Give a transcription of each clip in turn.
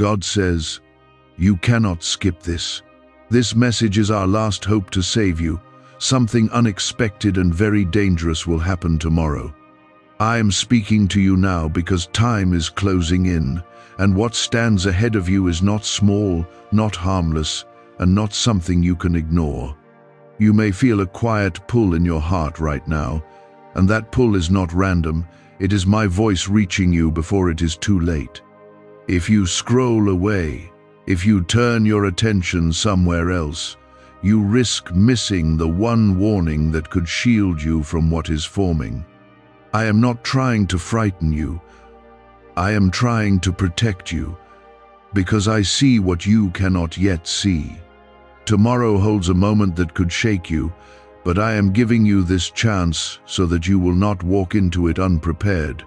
God says, "You cannot skip this. This message is our last hope to save you. Something unexpected and very dangerous will happen tomorrow. I am speaking to you now because time is closing in, and what stands ahead of you is not small, not harmless, and not something you can ignore. You may feel a quiet pull in your heart right now, and that pull is not random. It is my voice reaching you before it is too late. If you scroll away, if you turn your attention somewhere else, you risk missing the one warning that could shield you from what is forming. I am not trying to frighten you. I am trying to protect you, because I see what you cannot yet see. Tomorrow holds a moment that could shake you, but I am giving you this chance so that you will not walk into it unprepared.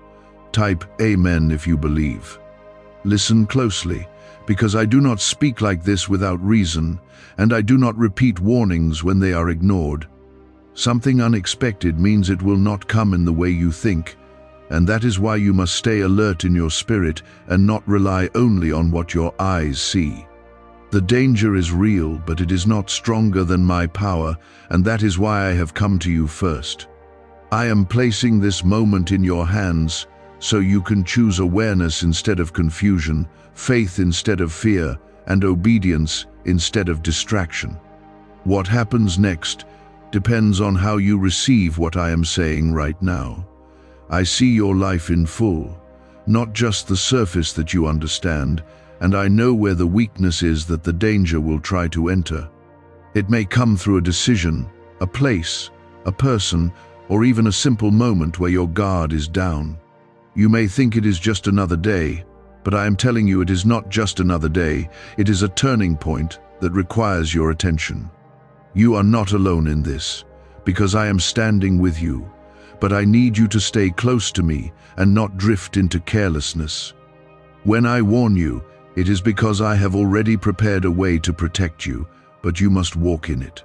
Type Amen if you believe. Listen closely, because I do not speak like this without reason, and I do not repeat warnings when they are ignored. Something unexpected means it will not come in the way you think, and that is why you must stay alert in your spirit and not rely only on what your eyes see. The danger is real, but it is not stronger than my power, and that is why I have come to you first. I am placing this moment in your hands so you can choose awareness instead of confusion, faith instead of fear, and obedience instead of distraction. What happens next depends on how you receive what I am saying right now. I see your life in full, not just the surface that you understand, and I know where the weakness is that the danger will try to enter. It may come through a decision, a place, a person, or even a simple moment where your guard is down. You may think it is just another day, but I am telling you it is not just another day. It is a turning point that requires your attention. You are not alone in this, because I am standing with you, but I need you to stay close to me and not drift into carelessness. When I warn you, it is because I have already prepared a way to protect you, but you must walk in it.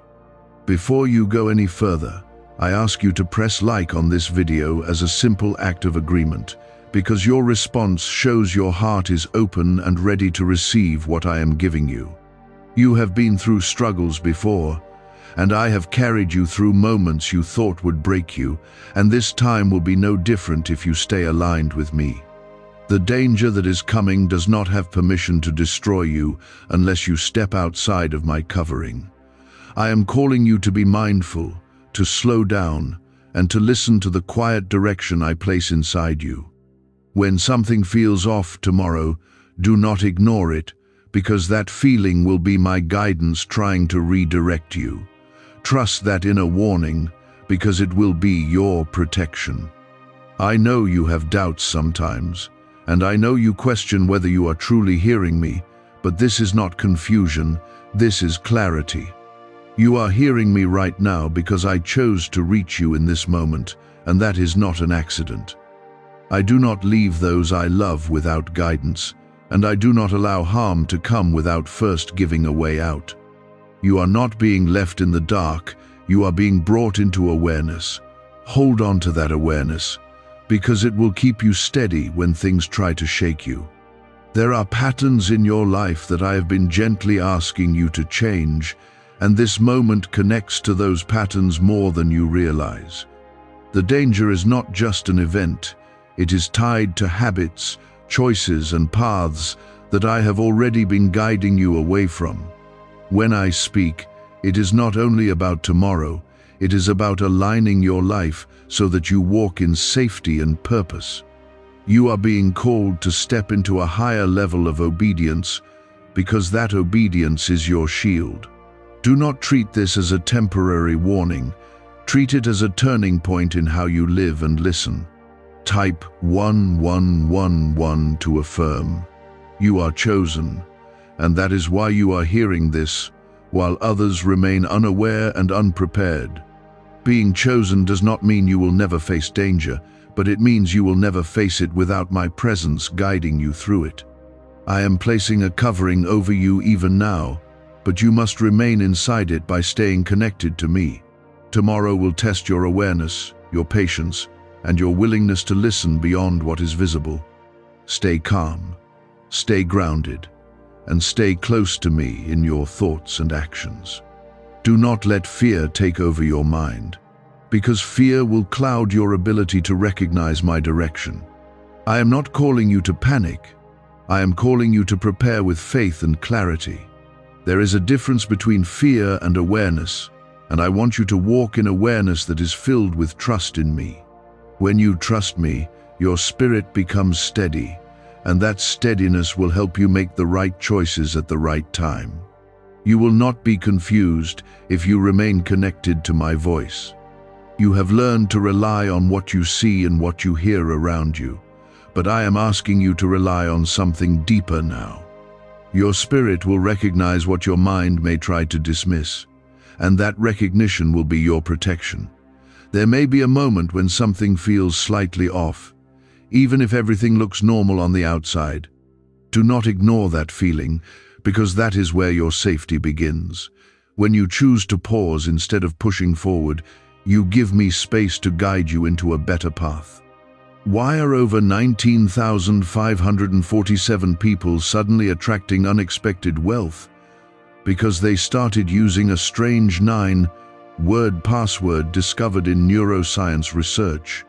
Before you go any further, I ask you to press like on this video as a simple act of agreement, because your response shows your heart is open and ready to receive what I am giving you. You have been through struggles before, and I have carried you through moments you thought would break you, and this time will be no different if you stay aligned with me. The danger that is coming does not have permission to destroy you unless you step outside of my covering. I am calling you to be mindful, to slow down, and to listen to the quiet direction I place inside you. When something feels off tomorrow, do not ignore it, because that feeling will be my guidance trying to redirect you. Trust that inner warning, because it will be your protection. I know you have doubts sometimes, and I know you question whether you are truly hearing me, but this is not confusion, this is clarity. You are hearing me right now because I chose to reach you in this moment, and that is not an accident. I do not leave those I love without guidance, and I do not allow harm to come without first giving a way out. You are not being left in the dark, you are being brought into awareness. Hold on to that awareness, because it will keep you steady when things try to shake you. There are patterns in your life that I have been gently asking you to change, and this moment connects to those patterns more than you realize. The danger is not just an event, it is tied to habits, choices, and paths that I have already been guiding you away from. When I speak, it is not only about tomorrow, it is about aligning your life so that you walk in safety and purpose. You are being called to step into a higher level of obedience, because that obedience is your shield. Do not treat this as a temporary warning. Treat it as a turning point in how you live and listen. Type 1111 to affirm. You are chosen, and that is why you are hearing this, while others remain unaware and unprepared. Being chosen does not mean you will never face danger, but it means you will never face it without my presence guiding you through it. I am placing a covering over you even now, but you must remain inside it by staying connected to me. Tomorrow will test your awareness, your patience, and your willingness to listen beyond what is visible. Stay calm, stay grounded, and stay close to me in your thoughts and actions. Do not let fear take over your mind, because fear will cloud your ability to recognize my direction. I am not calling you to panic. I am calling you to prepare with faith and clarity. There is a difference between fear and awareness, and I want you to walk in awareness that is filled with trust in me. When you trust me, your spirit becomes steady, and that steadiness will help you make the right choices at the right time. You will not be confused if you remain connected to my voice. You have learned to rely on what you see and what you hear around you, but I am asking you to rely on something deeper now. Your spirit will recognize what your mind may try to dismiss, and that recognition will be your protection. There may be a moment when something feels slightly off, even if everything looks normal on the outside. Do not ignore that feeling, because that is where your safety begins. When you choose to pause instead of pushing forward, you give me space to guide you into a better path. Why are over 19,547 people suddenly attracting unexpected wealth? Because they started using a strange 9-word password discovered in neuroscience research.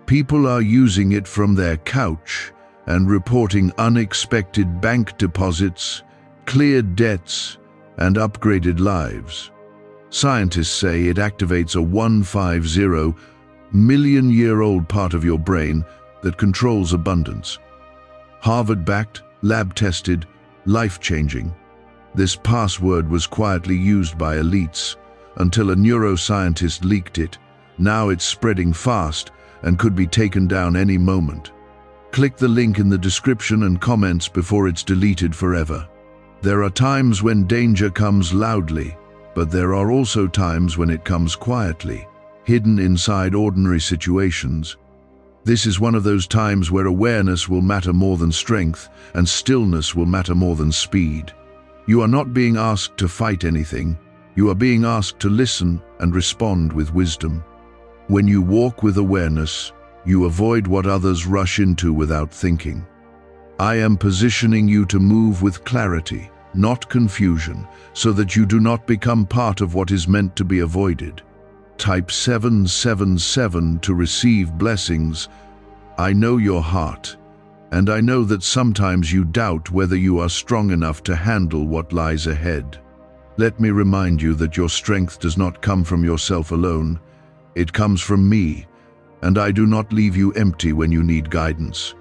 People are using it from their couch and reporting unexpected bank deposits, cleared debts, and upgraded lives. Scientists say it activates a 150-million-year-old part of your brain that controls abundance. Harvard-backed, lab-tested, life-changing. This password was quietly used by elites until a neuroscientist leaked it. Now it's spreading fast and could be taken down any moment. Click the link in the description and comments before it's deleted forever. There are times when danger comes loudly, but there are also times when it comes quietly, hidden inside ordinary situations. This is one of those times where awareness will matter more than strength, and stillness will matter more than speed. You are not being asked to fight anything. You are being asked to listen and respond with wisdom. When you walk with awareness, you avoid what others rush into without thinking. I am positioning you to move with clarity, not confusion, so that you do not become part of what is meant to be avoided. Type 777 to receive blessings. I know your heart, and I know that sometimes you doubt whether you are strong enough to handle what lies ahead. Let me remind you that your strength does not come from yourself alone. It comes from me, and I do not leave you empty when you need guidance.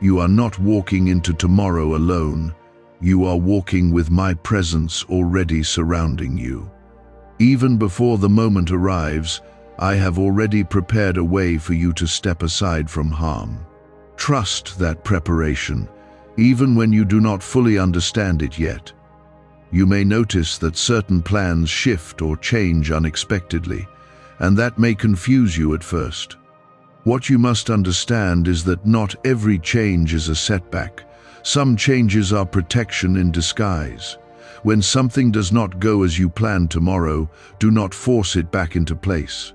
You are not walking into tomorrow alone. You are walking with my presence already surrounding you. Even before the moment arrives, I have already prepared a way for you to step aside from harm. Trust that preparation, even when you do not fully understand it yet. You may notice that certain plans shift or change unexpectedly, and that may confuse you at first. What you must understand is that not every change is a setback. Some changes are protection in disguise. When something does not go as you planned tomorrow, do not force it back into place.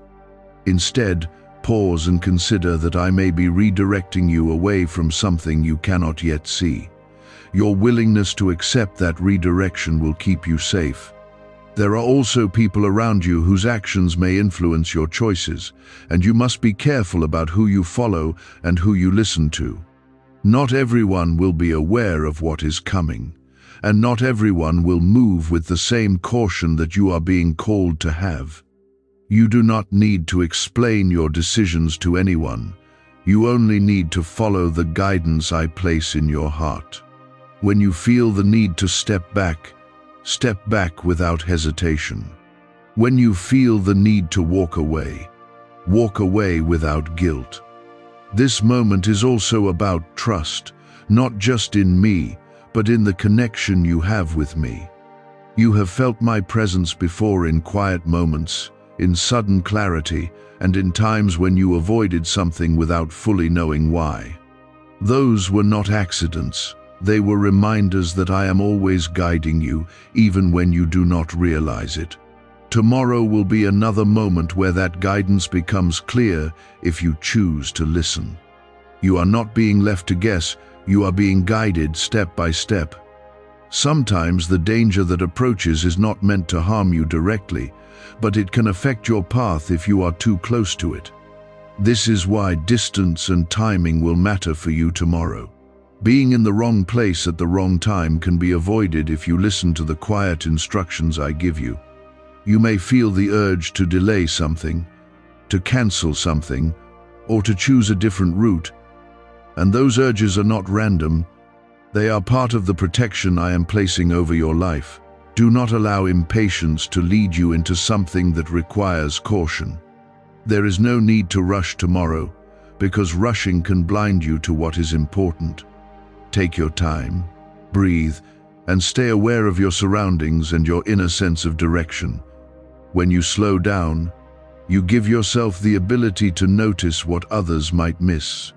Instead, pause and consider that I may be redirecting you away from something you cannot yet see. Your willingness to accept that redirection will keep you safe. There are also people around you whose actions may influence your choices, and you must be careful about who you follow and who you listen to. Not everyone will be aware of what is coming, and not everyone will move with the same caution that you are being called to have. You do not need to explain your decisions to anyone. You only need to follow the guidance I place in your heart. When you feel the need to step back without hesitation. When you feel the need to walk away without guilt. This moment is also about trust, not just in me, but in the connection you have with me. You have felt my presence before in quiet moments, in sudden clarity, and in times when you avoided something without fully knowing why. Those were not accidents. They were reminders that I am always guiding you, even when you do not realize it. Tomorrow will be another moment where that guidance becomes clear if you choose to listen. You are not being left to guess, you are being guided step by step. Sometimes the danger that approaches is not meant to harm you directly, but it can affect your path if you are too close to it. This is why distance and timing will matter for you tomorrow. Being in the wrong place at the wrong time can be avoided if you listen to the quiet instructions I give you. You may feel the urge to delay something, to cancel something, or to choose a different route, and those urges are not random. They are part of the protection I am placing over your life. Do not allow impatience to lead you into something that requires caution. There is no need to rush tomorrow, because rushing can blind you to what is important. Take your time, breathe, and stay aware of your surroundings and your inner sense of direction. When you slow down, you give yourself the ability to notice what others might miss.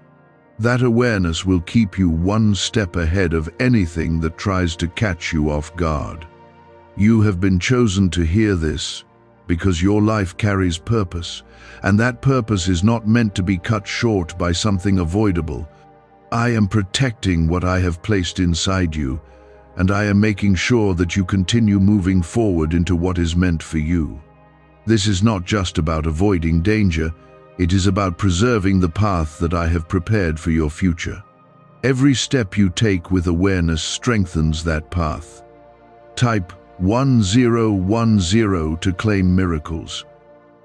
That awareness will keep you one step ahead of anything that tries to catch you off guard. You have been chosen to hear this because your life carries purpose, and that purpose is not meant to be cut short by something avoidable. I am protecting what I have placed inside you, and I am making sure that you continue moving forward into what is meant for you. This is not just about avoiding danger, it is about preserving the path that I have prepared for your future. Every step you take with awareness strengthens that path. Type 1010 to claim miracles.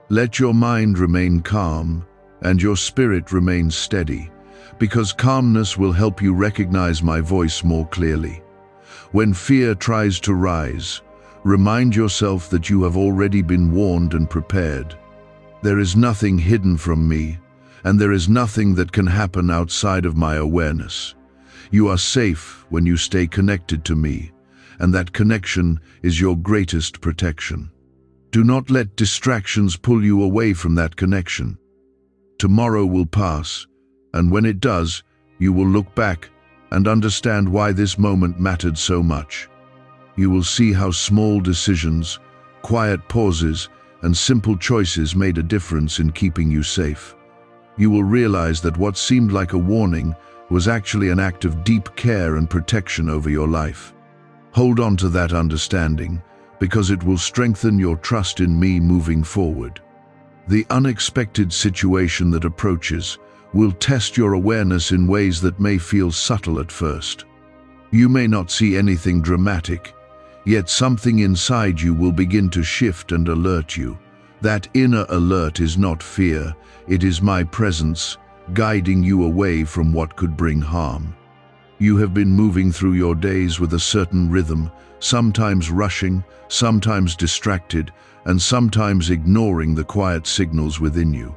Let your mind remain calm and your spirit remain steady, because calmness will help you recognize my voice more clearly. When fear tries to rise, remind yourself that you have already been warned and prepared. There is nothing hidden from me, and there is nothing that can happen outside of my awareness. You are safe when you stay connected to me, and that connection is your greatest protection. Do not let distractions pull you away from that connection. Tomorrow will pass, and when it does, you will look back and understand why this moment mattered so much. You will see how small decisions, quiet pauses, and simple choices made a difference in keeping you safe. You will realize that what seemed like a warning was actually an act of deep care and protection over your life. Hold on to that understanding, because it will strengthen your trust in me moving forward. The unexpected situation that approaches will test your awareness in ways that may feel subtle at first. You may not see anything dramatic, yet something inside you will begin to shift and alert you. That inner alert is not fear, it is my presence, guiding you away from what could bring harm. You have been moving through your days with a certain rhythm, sometimes rushing, sometimes distracted, and sometimes ignoring the quiet signals within you.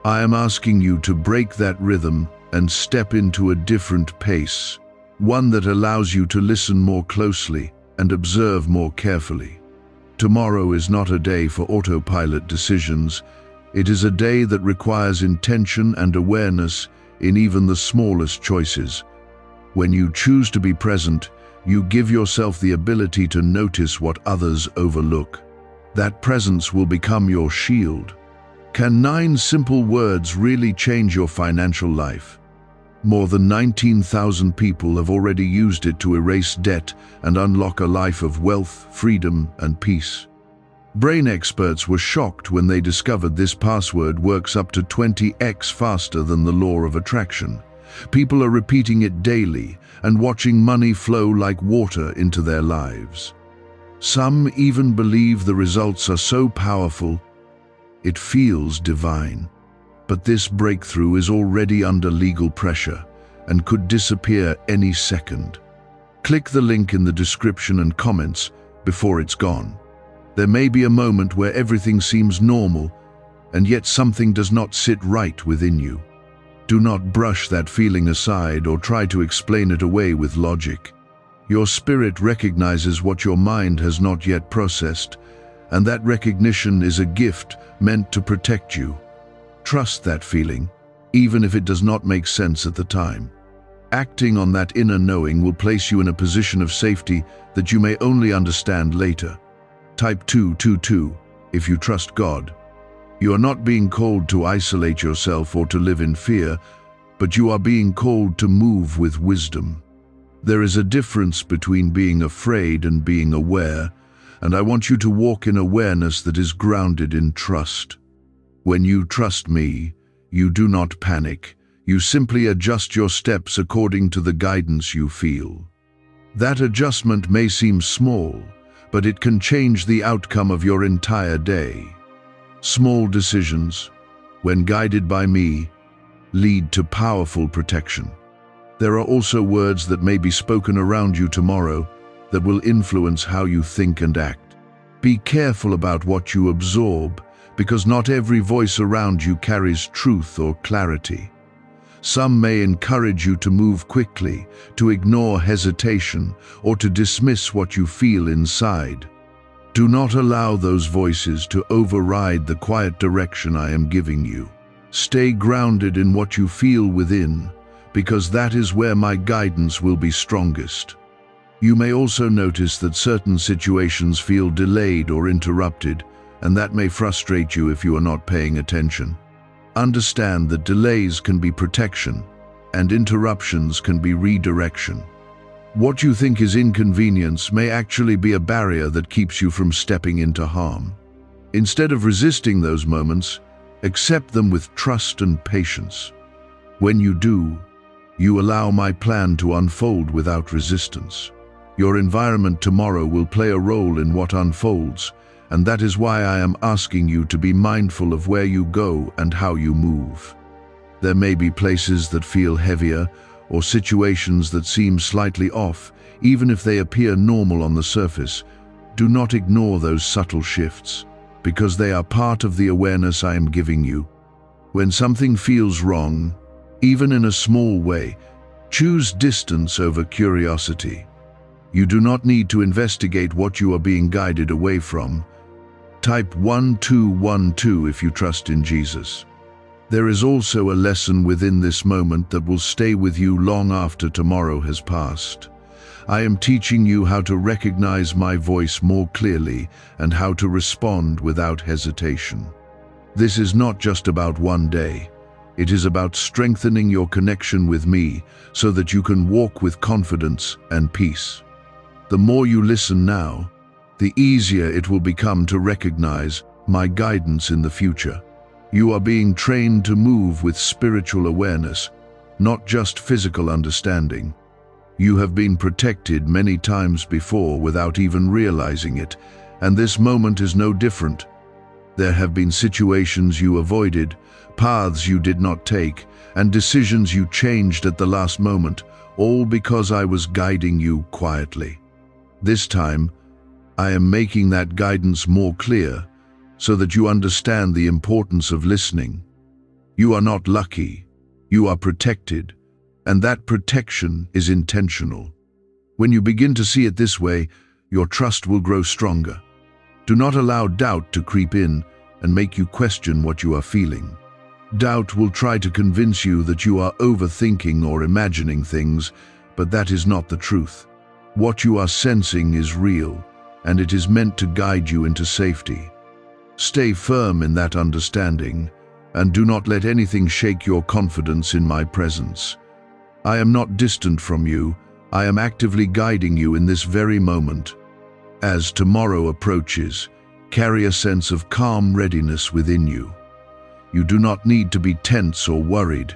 I am asking you to break that rhythm and step into a different pace, one that allows you to listen more closely and observe more carefully. Tomorrow is not a day for autopilot decisions. It is a day that requires intention and awareness in even the smallest choices. When you choose to be present, you give yourself the ability to notice what others overlook. That presence will become your shield. Can 9 simple words really change your financial life? More than 19,000 people have already used it to erase debt and unlock a life of wealth, freedom, and peace. Brain experts were shocked when they discovered this password works up to 20x faster than the law of attraction. People are repeating it daily and watching money flow like water into their lives. Some even believe the results are so powerful, it feels divine. But this breakthrough is already under legal pressure and could disappear any second. Click the link in the description and comments before it's gone. There may be a moment where everything seems normal, and yet something does not sit right within you. Do not brush that feeling aside or try to explain it away with logic. Your spirit recognizes what your mind has not yet processed, and that recognition is a gift meant to protect you. Trust that feeling, even if it does not make sense at the time. Acting on that inner knowing will place you in a position of safety that you may only understand later. Type 222 if you trust God. You are not being called to isolate yourself or to live in fear, but you are being called to move with wisdom. There is a difference between being afraid and being aware, and I want you to walk in awareness that is grounded in trust. When you trust me, you do not panic. You simply adjust your steps according to the guidance you feel. That adjustment may seem small, but it can change the outcome of your entire day. Small decisions, when guided by me, lead to powerful protection. There are also words that may be spoken around you tomorrow that will influence how you think and act. Be careful about what you absorb, because not every voice around you carries truth or clarity. Some may encourage you to move quickly, to ignore hesitation, or to dismiss what you feel inside. Do not allow those voices to override the quiet direction I am giving you. Stay grounded in what you feel within, because that is where my guidance will be strongest. You may also notice that certain situations feel delayed or interrupted, and that may frustrate you if you are not paying attention. Understand that delays can be protection, and interruptions can be redirection. What you think is inconvenience may actually be a barrier that keeps you from stepping into harm. Instead of resisting those moments, accept them with trust and patience. When you do, you allow my plan to unfold without resistance. Your environment tomorrow will play a role in what unfolds, and that is why I am asking you to be mindful of where you go and how you move. There may be places that feel heavier, or situations that seem slightly off, even if they appear normal on the surface. Do not ignore those subtle shifts, because they are part of the awareness I am giving you. When something feels wrong, even in a small way, choose distance over curiosity. You do not need to investigate what you are being guided away from. Type 1212 if you trust in Jesus. There is also a lesson within this moment that will stay with you long after tomorrow has passed. I am teaching you how to recognize my voice more clearly and how to respond without hesitation. This is not just about one day. It is about strengthening your connection with me so that you can walk with confidence and peace. The more you listen now, the easier it will become to recognize my guidance in the future. You are being trained to move with spiritual awareness, not just physical understanding. You have been protected many times before without even realizing it, and this moment is no different. There have been situations you avoided, paths you did not take, and decisions you changed at the last moment, all because I was guiding you quietly. This time, I am making that guidance more clear so that you understand the importance of listening. You are not lucky, you are protected, and that protection is intentional. When you begin to see it this way, your trust will grow stronger. Do not allow doubt to creep in and make you question what you are feeling. Doubt will try to convince you that you are overthinking or imagining things, but that is not the truth. What you are sensing is real, and it is meant to guide you into safety. Stay firm in that understanding, and do not let anything shake your confidence in my presence. I am not distant from you, I am actively guiding you in this very moment. As tomorrow approaches, carry a sense of calm readiness within you. You do not need to be tense or worried.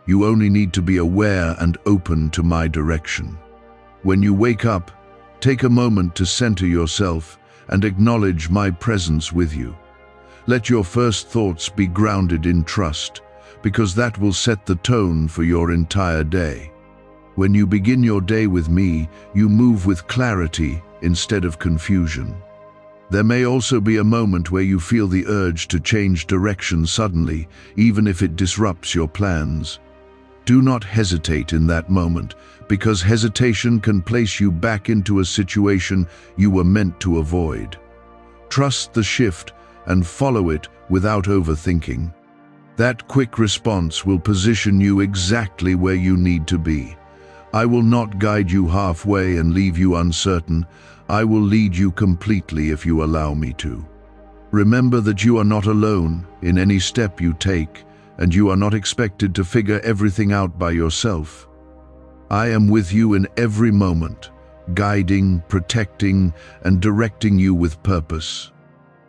You only need to be aware and open to my direction. When you wake up, take a moment to center yourself and acknowledge my presence with you. Let your first thoughts be grounded in trust, because that will set the tone for your entire day. When you begin your day with me, you move with clarity instead of confusion. There may also be a moment where you feel the urge to change direction suddenly, even if it disrupts your plans. Do not hesitate in that moment, because hesitation can place you back into a situation you were meant to avoid. Trust the shift and follow it without overthinking. That quick response will position you exactly where you need to be. I will not guide you halfway and leave you uncertain. I will lead you completely if you allow me to. Remember that you are not alone in any step you take, and you are not expected to figure everything out by yourself. I am with you in every moment, guiding, protecting, and directing you with purpose.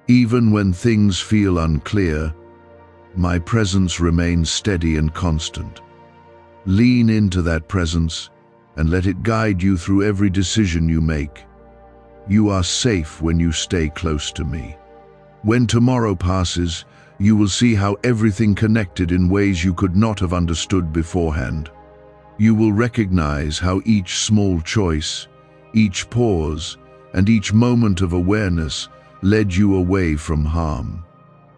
Even when things feel unclear, my presence remains steady and constant. Lean into that presence and let it guide you through every decision you make. You are safe when you stay close to me. When tomorrow passes, you will see how everything connected in ways you could not have understood beforehand. You will recognize how each small choice, each pause, and each moment of awareness led you away from harm.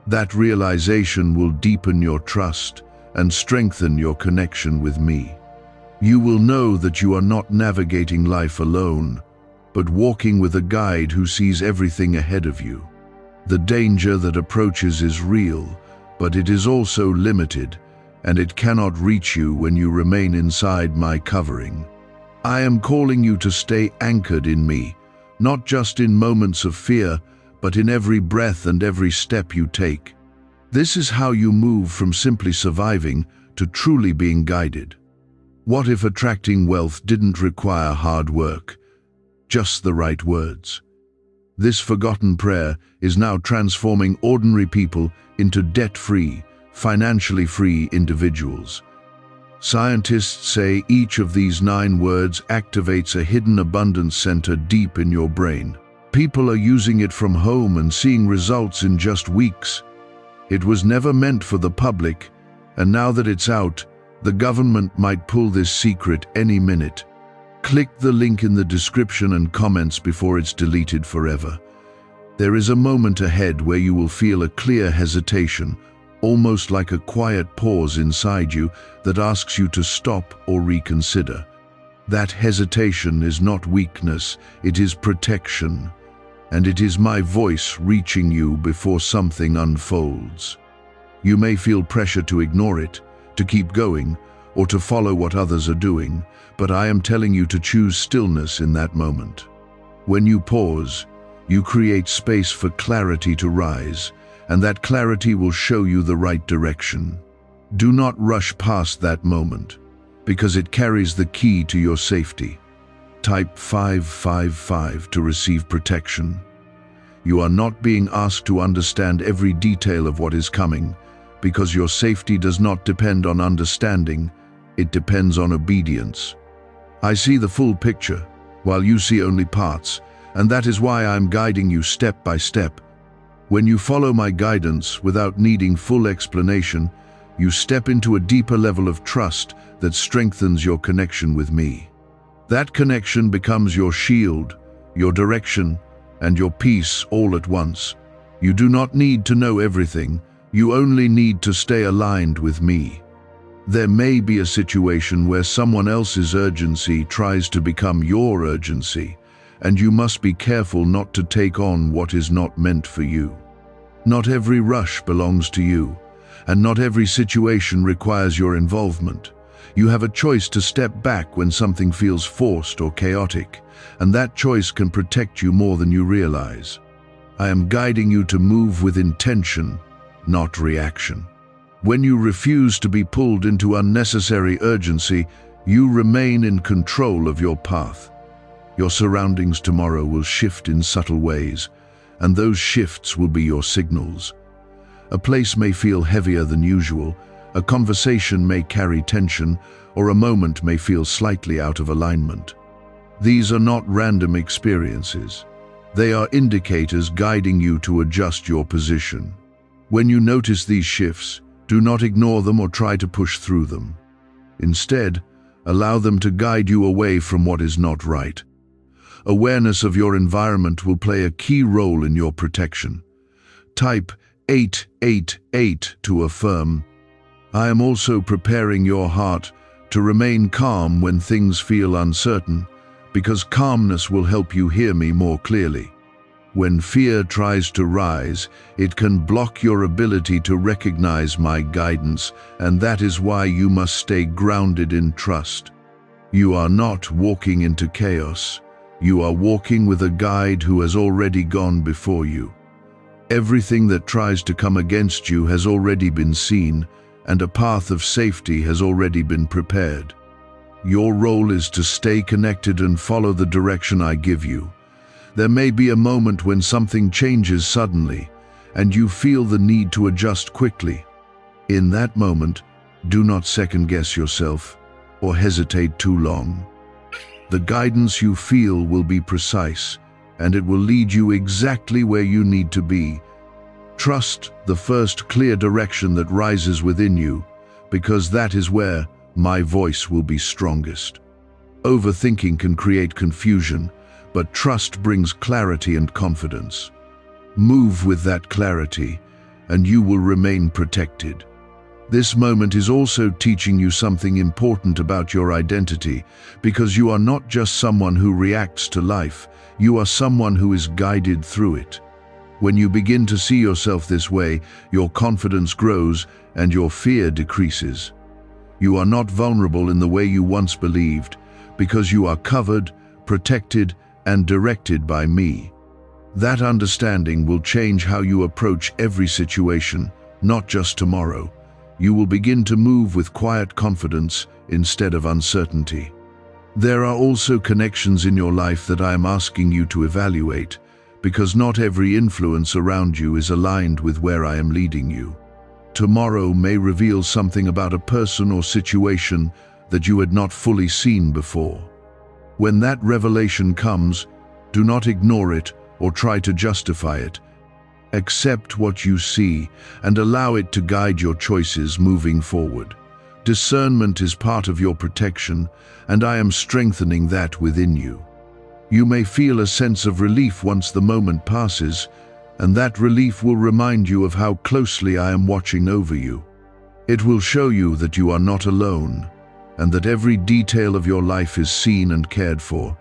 That realization will deepen your trust and strengthen your connection with me. You will know that you are not navigating life alone, but walking with a guide who sees everything ahead of you. The danger that approaches is real, but it is also limited, and it cannot reach you when you remain inside my covering. I am calling you to stay anchored in me, not just in moments of fear, but in every breath and every step you take. This is how you move from simply surviving to truly being guided. What if attracting wealth didn't require hard work, just the right words? This forgotten prayer is now transforming ordinary people into debt-free, financially free individuals. Scientists say each of these 9 words activates a hidden abundance center deep in your brain. People are using it from home and seeing results in just weeks. It was never meant for the public, and now that it's out, the government might pull this secret any minute. Click the link in the description and comments before it's deleted forever. There is a moment ahead where you will feel a clear hesitation, almost like a quiet pause inside you that asks you to stop or reconsider. That hesitation is not weakness, it is protection. And it is my voice reaching you before something unfolds. You may feel pressure to ignore it, to keep going, or to follow what others are doing, but I am telling you to choose stillness in that moment. When you pause, you create space for clarity to rise, and that clarity will show you the right direction. Do not rush past that moment, because it carries the key to your safety. Type 555 to receive protection. You are not being asked to understand every detail of what is coming, because your safety does not depend on understanding, it depends on obedience. I see the full picture, while you see only parts, and that is why I am guiding you step by step. When you follow my guidance without needing full explanation, you step into a deeper level of trust that strengthens your connection with me. That connection becomes your shield, your direction, and your peace all at once. You do not need to know everything, you only need to stay aligned with me. There may be a situation where someone else's urgency tries to become your urgency, and you must be careful not to take on what is not meant for you. Not every rush belongs to you, and not every situation requires your involvement. You have a choice to step back when something feels forced or chaotic, and that choice can protect you more than you realize. I am guiding you to move with intention, not reaction. When you refuse to be pulled into unnecessary urgency, you remain in control of your path. Your surroundings tomorrow will shift in subtle ways, and those shifts will be your signals. A place may feel heavier than usual, a conversation may carry tension, or a moment may feel slightly out of alignment. These are not random experiences. They are indicators guiding you to adjust your position. When you notice these shifts, do not ignore them or try to push through them. Instead, allow them to guide you away from what is not right. Awareness of your environment will play a key role in your protection. Type 888 to affirm. I am also preparing your heart to remain calm when things feel uncertain, because calmness will help you hear me more clearly. When fear tries to rise, it can block your ability to recognize my guidance, and that is why you must stay grounded in trust. You are not walking into chaos. You are walking with a guide who has already gone before you. Everything that tries to come against you has already been seen, and a path of safety has already been prepared. Your role is to stay connected and follow the direction I give you. There may be a moment when something changes suddenly, and you feel the need to adjust quickly. In that moment, do not second-guess yourself or hesitate too long. The guidance you feel will be precise, and it will lead you exactly where you need to be. Trust the first clear direction that rises within you, because that is where my voice will be strongest. Overthinking can create confusion, but trust brings clarity and confidence. Move with that clarity, and you will remain protected. This moment is also teaching you something important about your identity, because you are not just someone who reacts to life, you are someone who is guided through it. When you begin to see yourself this way, your confidence grows and your fear decreases. You are not vulnerable in the way you once believed, because you are covered, protected, and directed by me. That understanding will change how you approach every situation, not just tomorrow. You will begin to move with quiet confidence instead of uncertainty. There are also connections in your life that I am asking you to evaluate, because not every influence around you is aligned with where I am leading you. Tomorrow may reveal something about a person or situation that you had not fully seen before. When that revelation comes, do not ignore it or try to justify it. Accept what you see and allow it to guide your choices moving forward. Discernment is part of your protection, and I am strengthening that within you. You may feel a sense of relief once the moment passes, and that relief will remind you of how closely I am watching over you. It will show you that you are not alone, and that every detail of your life is seen and cared for.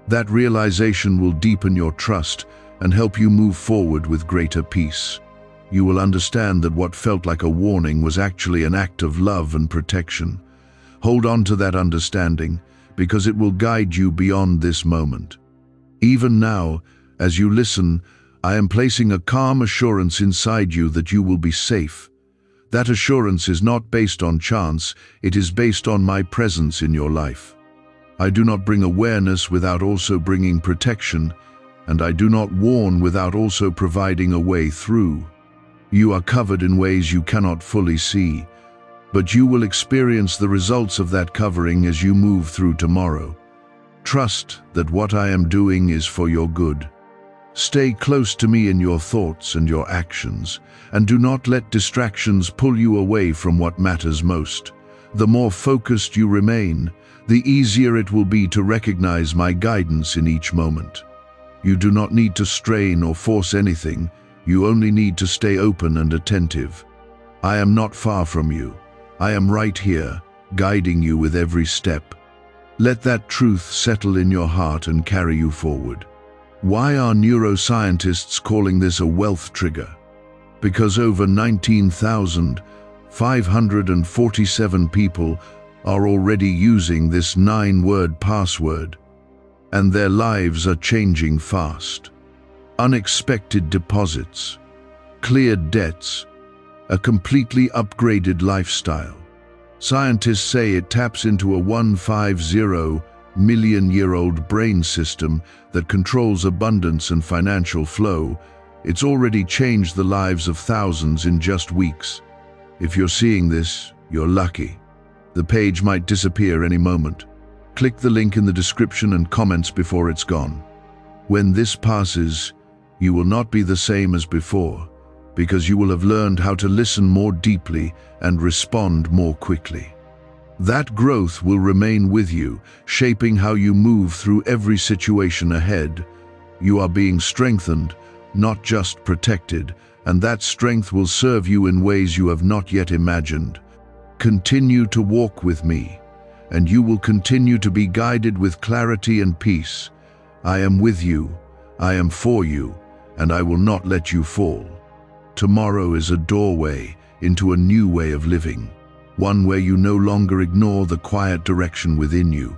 That realization will deepen your trust and help you move forward with greater peace. You will understand that what felt like a warning was actually an act of love and protection. Hold on to that understanding, because it will guide you beyond this moment. Even now, as you listen, I am placing a calm assurance inside you that you will be safe. That assurance is not based on chance, it is based on my presence in your life. I do not bring awareness without also bringing protection, and I do not warn without also providing a way through. You are covered in ways you cannot fully see, but you will experience the results of that covering as you move through tomorrow. Trust that what I am doing is for your good. Stay close to me in your thoughts and your actions, and do not let distractions pull you away from what matters most. The more focused you remain, the easier it will be to recognize my guidance in each moment. You do not need to strain or force anything, you only need to stay open and attentive. I am not far from you. I am right here, guiding you with every step. Let that truth settle in your heart and carry you forward. Why are neuroscientists calling this a wealth trigger? Because over 19,547 people are already using this 9-word password, and their lives are changing fast. Unexpected deposits, cleared debts, a completely upgraded lifestyle. Scientists say it taps into a 150 million-year-old brain system that controls abundance and financial flow. It's already changed the lives of thousands in just weeks. If you're seeing this, you're lucky. The page might disappear any moment. Click the link in the description and comments before it's gone. When this passes, you will not be the same as before, because you will have learned how to listen more deeply and respond more quickly. That growth will remain with you, shaping how you move through every situation ahead. You are being strengthened, not just protected, and that strength will serve you in ways you have not yet imagined. Continue to walk with me, and you will continue to be guided with clarity and peace. I am with you, I am for you, and I will not let you fall. Tomorrow is a doorway into a new way of living, one where you no longer ignore the quiet direction within you.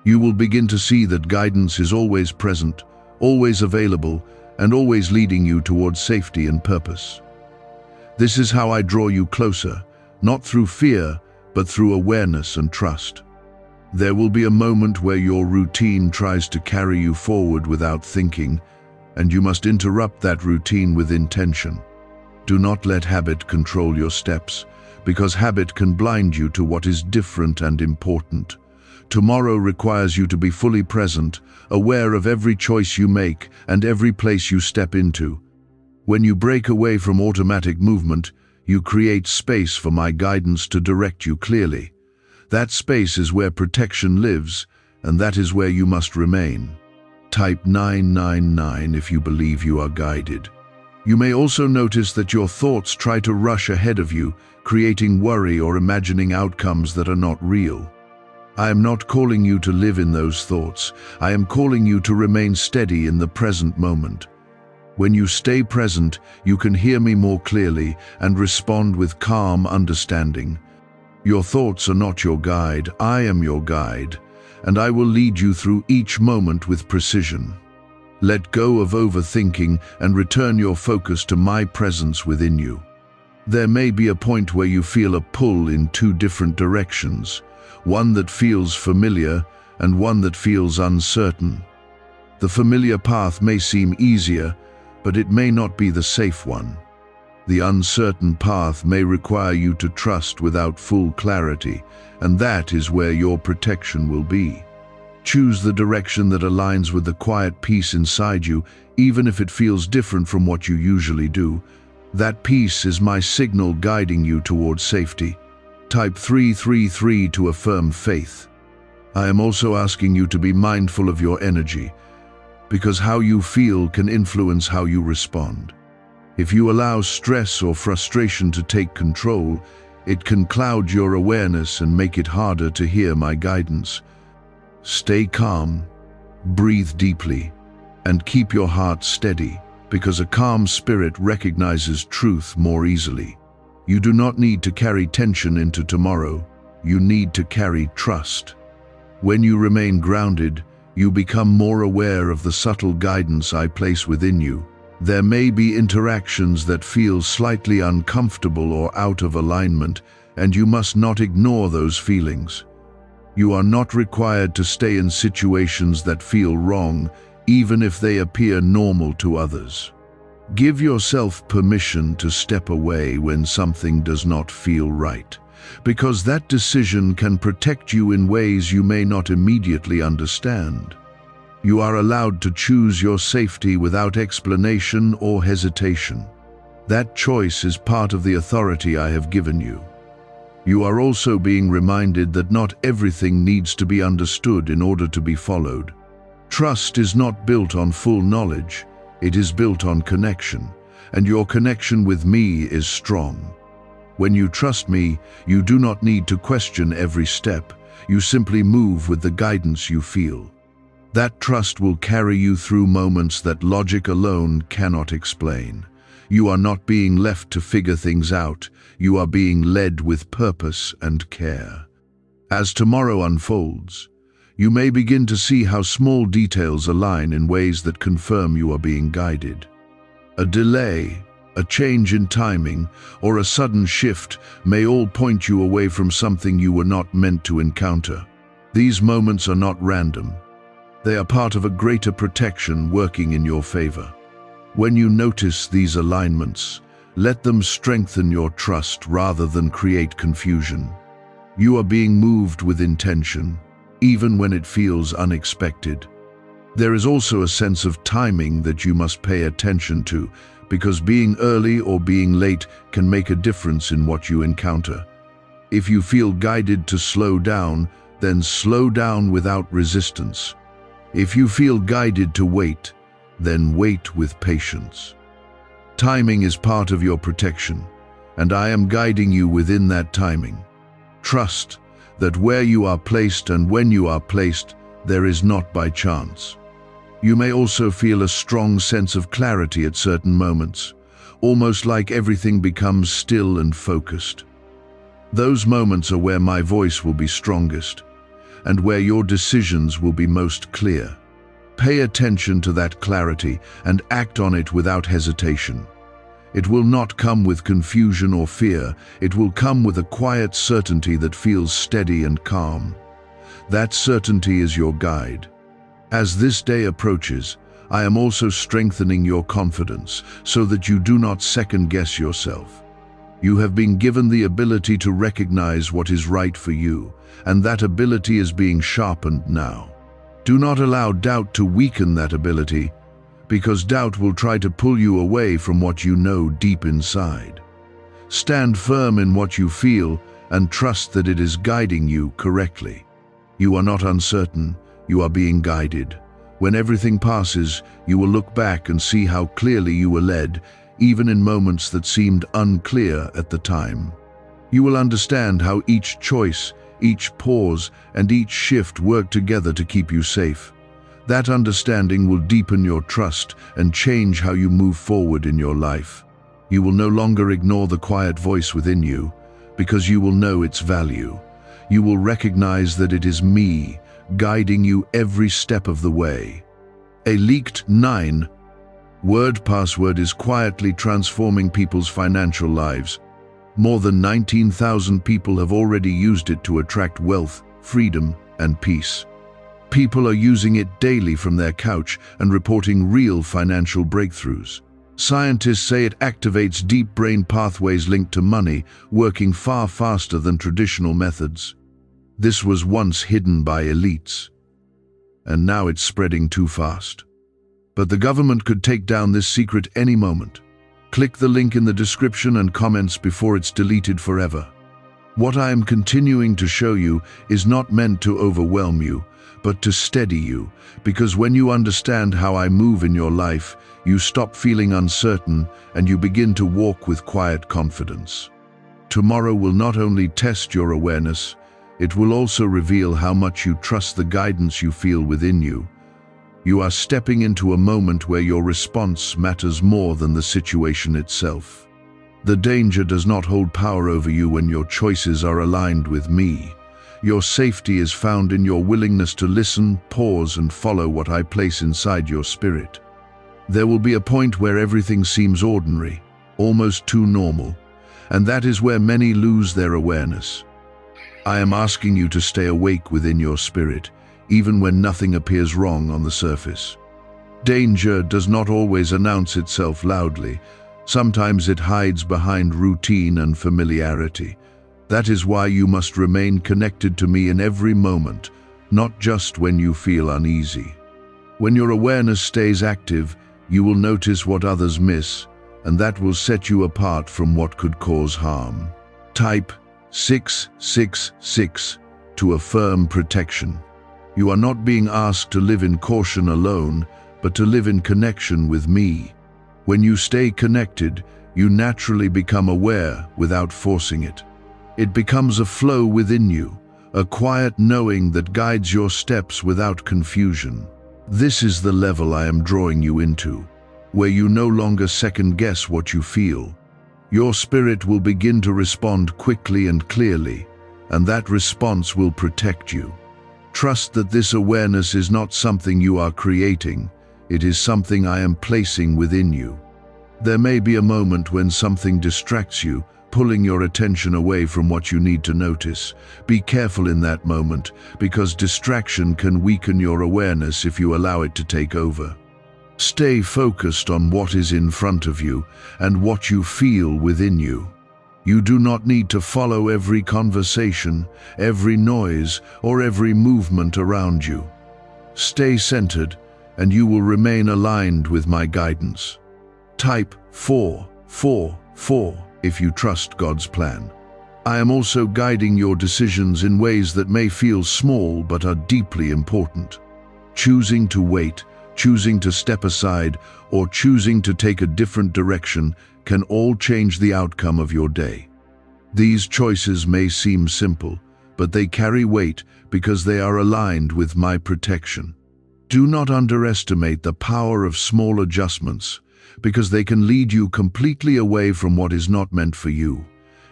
You will begin to see that guidance is always present, always available, and always leading you towards safety and purpose. This is how I draw you closer, not through fear, but through awareness and trust. There will be a moment where your routine tries to carry you forward without thinking, and you must interrupt that routine with intention. Do not let habit control your steps, because habit can blind you to what is different and important. Tomorrow requires you to be fully present, aware of every choice you make and every place you step into. When you break away from automatic movement, you create space for my guidance to direct you clearly. That space is where protection lives, and that is where you must remain. Type 999 if you believe you are guided. You may also notice that your thoughts try to rush ahead of you, creating worry or imagining outcomes that are not real. I am not calling you to live in those thoughts. I am calling you to remain steady in the present moment. When you stay present, you can hear me more clearly and respond with calm understanding. Your thoughts are not your guide. I am your guide, and I will lead you through each moment with precision. Let go of overthinking and return your focus to my presence within you. There may be a point where you feel a pull in two different directions, one that feels familiar and one that feels uncertain. The familiar path may seem easier, but it may not be the safe one. The uncertain path may require you to trust without full clarity, and that is where your protection will be. Choose the direction that aligns with the quiet peace inside you, even if it feels different from what you usually do. That peace is my signal guiding you towards safety. Type 333 to affirm faith. I am also asking you to be mindful of your energy, because how you feel can influence how you respond. If you allow stress or frustration to take control, it can cloud your awareness and make it harder to hear my guidance. Stay calm, breathe deeply, and keep your heart steady, because a calm spirit recognizes truth more easily. You do not need to carry tension into tomorrow. You need to carry trust. When you remain grounded, you become more aware of the subtle guidance I place within you. There may be interactions that feel slightly uncomfortable or out of alignment, and you must not ignore those feelings. You are not required to stay in situations that feel wrong, even if they appear normal to others. Give yourself permission to step away when something does not feel right, because that decision can protect you in ways you may not immediately understand. You are allowed to choose your safety without explanation or hesitation. That choice is part of the authority I have given you. You are also being reminded that not everything needs to be understood in order to be followed. Trust is not built on full knowledge, it is built on connection, and your connection with me is strong. When you trust me, you do not need to question every step, you simply move with the guidance you feel. That trust will carry you through moments that logic alone cannot explain. You are not being left to figure things out, you are being led with purpose and care. As tomorrow unfolds, you may begin to see how small details align in ways that confirm you are being guided. A delay, a change in timing, or a sudden shift may all point you away from something you were not meant to encounter. These moments are not random. They are part of a greater protection working in your favor. When you notice these alignments, let them strengthen your trust rather than create confusion. You are being moved with intention, even when it feels unexpected. There is also a sense of timing that you must pay attention to, because being early or being late can make a difference in what you encounter. If you feel guided to slow down, then slow down without resistance. If you feel guided to wait, then wait with patience. Timing is part of your protection, and I am guiding you within that timing. Trust that where you are placed and when you are placed, there is not by chance. You may also feel a strong sense of clarity at certain moments, almost like everything becomes still and focused. Those moments are where my voice will be strongest, and where your decisions will be most clear. Pay attention to that clarity and act on it without hesitation. It will not come with confusion or fear, it will come with a quiet certainty that feels steady and calm. That certainty is your guide. As this day approaches, I am also strengthening your confidence so that you do not second-guess yourself. You have been given the ability to recognize what is right for you, and that ability is being sharpened now. Do not allow doubt to weaken that ability, because doubt will try to pull you away from what you know deep inside. Stand firm in what you feel and trust that it is guiding you correctly. You are not uncertain, you are being guided. When everything passes, you will look back and see how clearly you were led, even in moments that seemed unclear at the time. You will understand how each choice, each pause, and each shift work together to keep you safe. That understanding will deepen your trust and change how you move forward in your life. You will no longer ignore the quiet voice within you, because you will know its value. You will recognize that it is me, guiding you every step of the way. A leaked 9-word password is quietly transforming people's financial lives. More than 19,000 people have already used it to attract wealth, freedom, and peace. People are using it daily from their couch and reporting real financial breakthroughs. Scientists say it activates deep brain pathways linked to money, working far faster than traditional methods. This was once hidden by elites, and now it's spreading too fast. But the government could take down this secret any moment. Click the link in the description and comments before it's deleted forever. What I am continuing to show you is not meant to overwhelm you, but to steady you, because when you understand how I move in your life, you stop feeling uncertain and you begin to walk with quiet confidence. Tomorrow will not only test your awareness, it will also reveal how much you trust the guidance you feel within you. You are stepping into a moment where your response matters more than the situation itself. The danger does not hold power over you when your choices are aligned with me. Your safety is found in your willingness to listen, pause, and follow what I place inside your spirit. There will be a point where everything seems ordinary, almost too normal, and that is where many lose their awareness. I am asking you to stay awake within your spirit, even when nothing appears wrong on the surface. Danger does not always announce itself loudly. Sometimes it hides behind routine and familiarity. That is why you must remain connected to me in every moment, not just when you feel uneasy. When your awareness stays active, you will notice what others miss, and that will set you apart from what could cause harm. Type 666 to affirm protection. You are not being asked to live in caution alone, but to live in connection with me. When you stay connected, you naturally become aware without forcing it. It becomes a flow within you, a quiet knowing that guides your steps without confusion. This is the level I am drawing you into, where you no longer second-guess what you feel. Your spirit will begin to respond quickly and clearly, and that response will protect you. Trust that this awareness is not something you are creating, it is something I am placing within you. There may be a moment when something distracts you, pulling your attention away from what you need to notice. Be careful in that moment, because distraction can weaken your awareness if you allow it to take over. Stay focused on what is in front of you and what you feel within you. You do not need to follow every conversation, every noise, or every movement around you. Stay centered, and you will remain aligned with my guidance. Type 444 if you trust God's plan. I am also guiding your decisions in ways that may feel small but are deeply important. Choosing to wait, choosing to step aside, or choosing to take a different direction can all change the outcome of your day. These choices may seem simple, but they carry weight because they are aligned with my protection. Do not underestimate the power of small adjustments, because they can lead you completely away from what is not meant for you.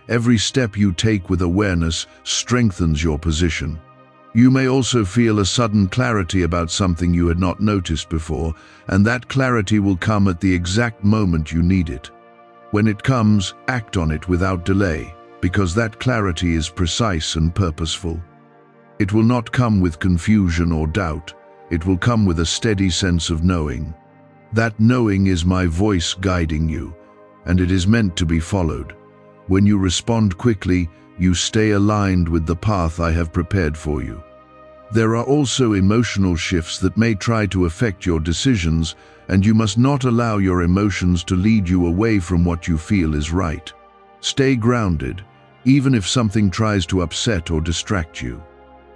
Every step you take with awareness strengthens your position. You may also feel a sudden clarity about something you had not noticed before, and that clarity will come at the exact moment you need it. When it comes, act on it without delay, because that clarity is precise and purposeful. It will not come with confusion or doubt. It will come with a steady sense of knowing. That knowing is my voice guiding you, and it is meant to be followed. When you respond quickly, you stay aligned with the path I have prepared for you. There are also emotional shifts that may try to affect your decisions, and you must not allow your emotions to lead you away from what you feel is right. Stay grounded, even if something tries to upset or distract you.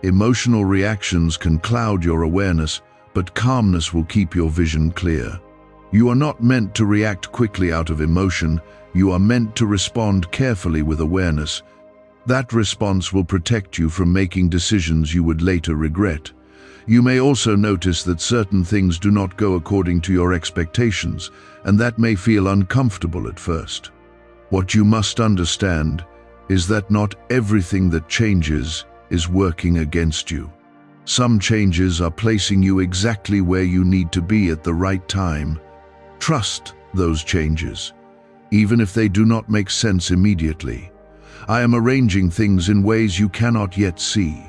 Emotional reactions can cloud your awareness, but calmness will keep your vision clear. You are not meant to react quickly out of emotion. You are meant to respond carefully with awareness. That response will protect you from making decisions you would later regret. You may also notice that certain things do not go according to your expectations, and that may feel uncomfortable at first. What you must understand is that not everything that changes is working against you. Some changes are placing you exactly where you need to be at the right time. Trust those changes, even if they do not make sense immediately. I am arranging things in ways you cannot yet see,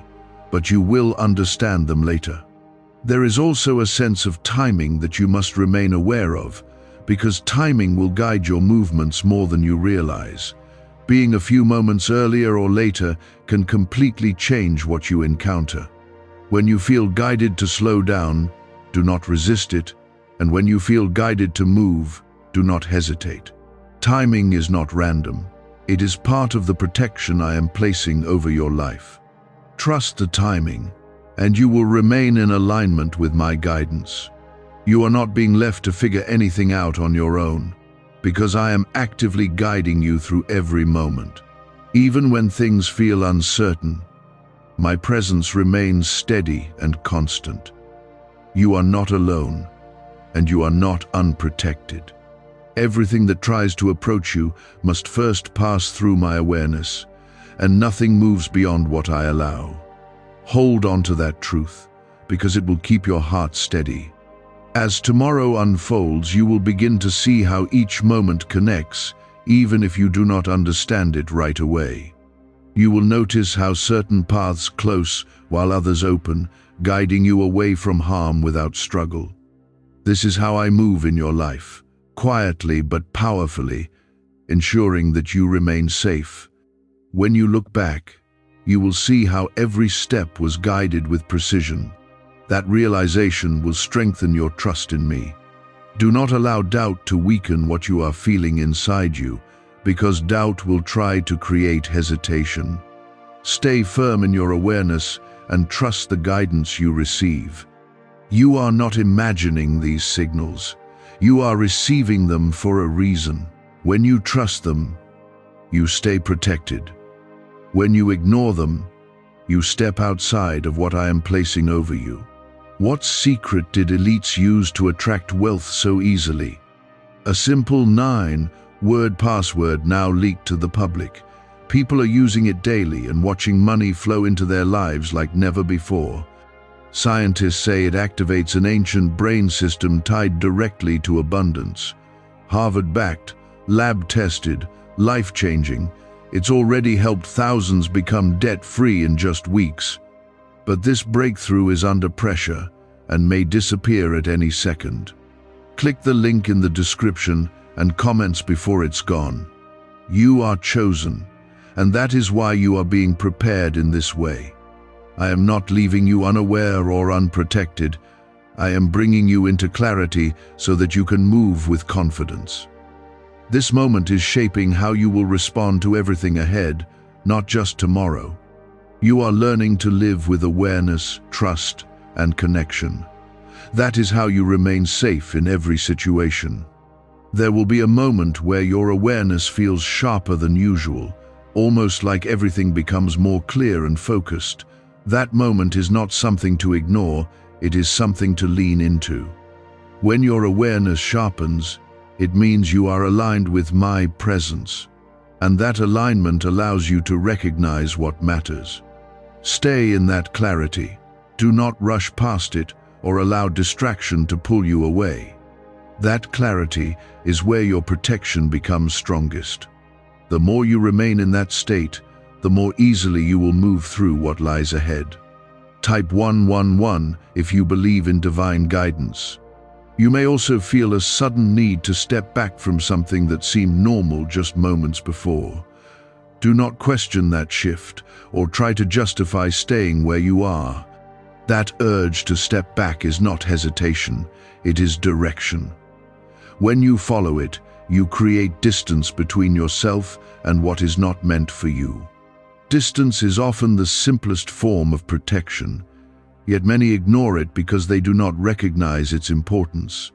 but you will understand them later. There is also a sense of timing that you must remain aware of, because timing will guide your movements more than you realize. Being a few moments earlier or later can completely change what you encounter. When you feel guided to slow down, do not resist it, and when you feel guided to move, do not hesitate. Timing is not random. It is part of the protection I am placing over your life. Trust the timing, and you will remain in alignment with my guidance. You are not being left to figure anything out on your own, because I am actively guiding you through every moment. Even when things feel uncertain, my presence remains steady and constant. You are not alone, and you are not unprotected. Everything that tries to approach you must first pass through my awareness, and nothing moves beyond what I allow. Hold on to that truth, because it will keep your heart steady. As tomorrow unfolds, you will begin to see how each moment connects, even if you do not understand it right away. You will notice how certain paths close while others open, guiding you away from harm without struggle. This is how I move in your life, quietly but powerfully, ensuring that you remain safe. When you look back, you will see how every step was guided with precision. That realization will strengthen your trust in me. Do not allow doubt to weaken what you are feeling inside you, because doubt will try to create hesitation. Stay firm in your awareness and trust the guidance you receive. You are not imagining these signals. You are receiving them for a reason. When you trust them, you stay protected. When you ignore them, you step outside of what I am placing over you. What secret did elites use to attract wealth so easily? A simple 9-word password now leaked to the public. People are using it daily and watching money flow into their lives like never before. Scientists say it activates an ancient brain system tied directly to abundance. Harvard-backed, lab-tested, life-changing, it's already helped thousands become debt-free in just weeks. But this breakthrough is under pressure and may disappear at any second. Click the link in the description and comments before it's gone. You are chosen, and that is why you are being prepared in this way. I am not leaving you unaware or unprotected. I am bringing you into clarity so that you can move with confidence. This moment is shaping how you will respond to everything ahead, not just tomorrow. You are learning to live with awareness, trust, and connection. That is how you remain safe in every situation. There will be a moment where your awareness feels sharper than usual, almost like everything becomes more clear and focused. That moment is not something to ignore, it is something to lean into. When your awareness sharpens, it means you are aligned with my presence, and that alignment allows you to recognize what matters. Stay in that clarity. Do not rush past it or allow distraction to pull you away. That clarity is where your protection becomes strongest. The more you remain in that state, the more easily you will move through what lies ahead. Type 111 if you believe in divine guidance. You may also feel a sudden need to step back from something that seemed normal just moments before. Do not question that shift or try to justify staying where you are. That urge to step back is not hesitation, it is direction. When you follow it, you create distance between yourself and what is not meant for you. Distance is often the simplest form of protection, yet many ignore it because they do not recognize its importance.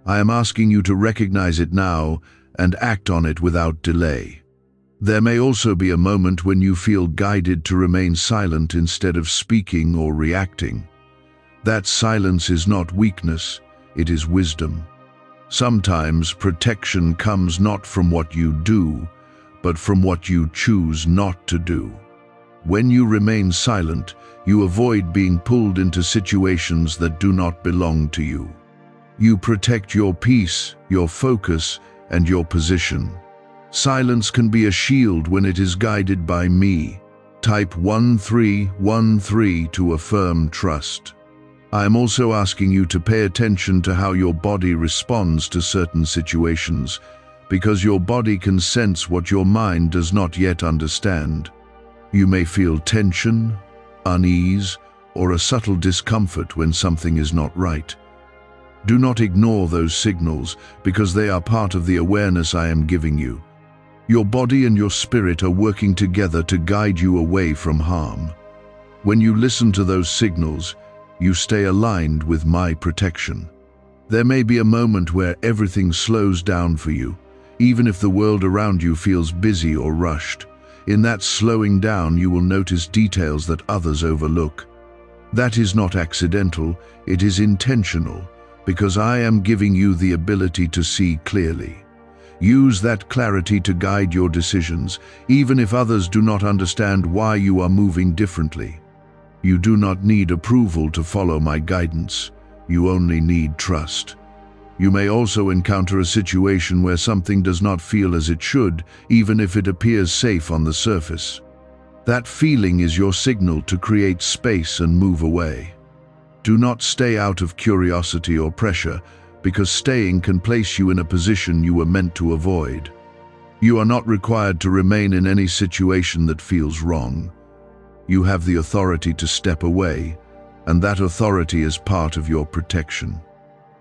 I am asking you to recognize it now and act on it without delay. There may also be a moment when you feel guided to remain silent instead of speaking or reacting. That silence is not weakness, it is wisdom. Sometimes protection comes not from what you do, but from what you choose not to do. When you remain silent, you avoid being pulled into situations that do not belong to you. You protect your peace, your focus, and your position. Silence can be a shield when it is guided by me. Type 1313 to affirm trust. I am also asking you to pay attention to how your body responds to certain situations, because your body can sense what your mind does not yet understand. You may feel tension, unease, or a subtle discomfort when something is not right. Do not ignore those signals because they are part of the awareness I am giving you. Your body and your spirit are working together to guide you away from harm. When you listen to those signals, you stay aligned with my protection. There may be a moment where everything slows down for you, even if the world around you feels busy or rushed. In that slowing down, you will notice details that others overlook. That is not accidental, it is intentional, because I am giving you the ability to see clearly. Use that clarity to guide your decisions, even if others do not understand why you are moving differently. You do not need approval to follow my guidance. You only need trust. You may also encounter a situation where something does not feel as it should, even if it appears safe on the surface. That feeling is your signal to create space and move away. Do not stay out of curiosity or pressure, because staying can place you in a position you were meant to avoid. You are not required to remain in any situation that feels wrong. You have the authority to step away, and that authority is part of your protection.